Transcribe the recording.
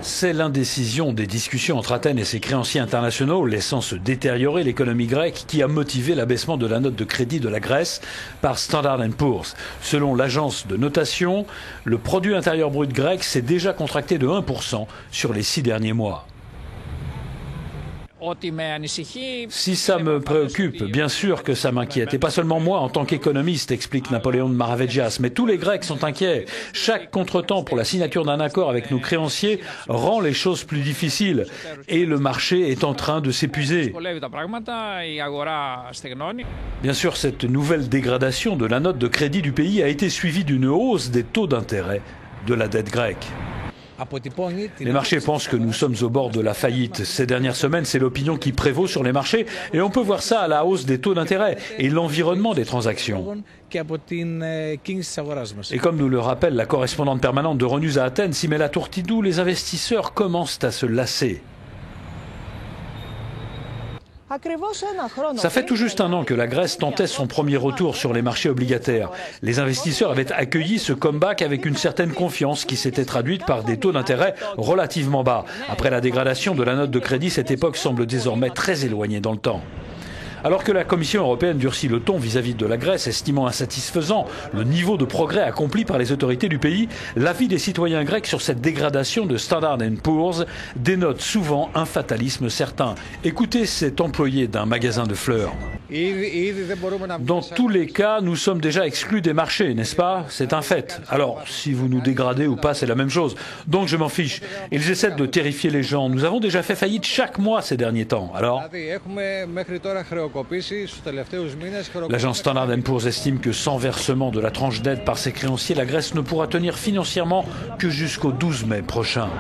C'est l'indécision des discussions entre Athènes et ses créanciers internationaux, laissant se détériorer l'économie grecque, qui a motivé l'abaissement de la note de crédit de la Grèce par Standard & Poor's. Selon l'agence de notation, le produit intérieur brut grec s'est déjà contracté de 1% sur les 6 derniers mois. Si ça me préoccupe, bien sûr que ça m'inquiète. Et pas seulement moi en tant qu'économiste, explique Napoléon de Maravégias, mais tous les Grecs sont inquiets. Chaque contretemps pour la signature d'un accord avec nos créanciers rend les choses plus difficiles. Et le marché est en train de s'épuiser. Bien sûr, cette nouvelle dégradation de la note de crédit du pays a été suivie d'une hausse des taux d'intérêt de la dette grecque. Les marchés pensent que nous sommes au bord de la faillite. Ces dernières semaines, c'est l'opinion qui prévaut sur les marchés et on peut voir ça à la hausse des taux d'intérêt et l'environnement des transactions. Et comme nous le rappelle la correspondante permanente d'Euronews à Athènes, Simela Tourtidou, les investisseurs commencent à se lasser. Ça fait tout juste un an que la Grèce tentait son premier retour sur les marchés obligataires. Les investisseurs avaient accueilli ce comeback avec une certaine confiance qui s'était traduite par des taux d'intérêt relativement bas. Après la dégradation de la note de crédit, cette époque semble désormais très éloignée dans le temps. Alors que la Commission européenne durcit le ton vis-à-vis de la Grèce, estimant insatisfaisant le niveau de progrès accompli par les autorités du pays, l'avis des citoyens grecs sur cette dégradation de Standard & Poor's dénote souvent un fatalisme certain. Écoutez cet employé d'un magasin de fleurs. Dans tous les cas, nous sommes déjà exclus des marchés, n'est-ce pas? C'est un fait. Alors, si vous nous dégradez ou pas, c'est la même chose. Donc je m'en fiche. Ils essaient de terrifier les gens. Nous avons déjà fait faillite chaque mois ces derniers temps. Alors, l'agence Standard & Poor's estime que sans versement de la tranche d'aide par ses créanciers, la Grèce ne pourra tenir financièrement que jusqu'au 12 mai prochain.